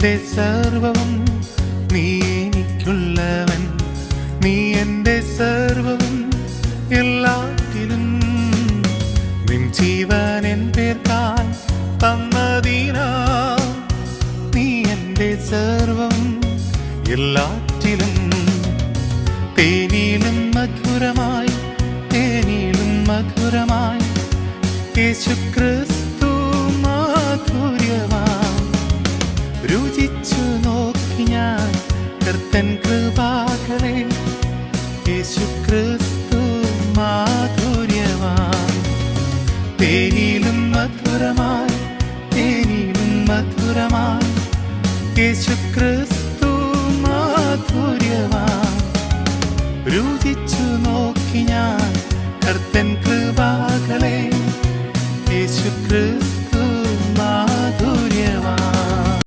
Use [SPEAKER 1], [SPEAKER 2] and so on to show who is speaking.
[SPEAKER 1] എൻ്റെ സർവവും, നീ എനിക്കുള്ളവൻ. നീ എൻ്റെ സർവവും എല്ലാറ്റിലും. നിൻ ജീവൻ എൻ പേർക്കാൽ തന്നതിനാൽ നീ എൻ്റെ സർവം എല്ലാറ്റിലും. തേനിലും മധുരമായി, തേനിലും മധുരമായി യേശുക്രിസ്തു മാധുര്യമായി. രുചിച്ചു നോക്കി ഞാൻ കർത്തൻ കൃപാകളെ, യേശുക്രിസ്തു മാധുര്യമായി. തേനിലും മധുരമായി, തേനിലും മധുരമായി യേശുക്രിസ്തു മാധുര്യമായി. രുചിച്ചു നോക്കി ഞാൻ കർത്തൻ കൃപാകളെ, യേശുക്രിസ്തു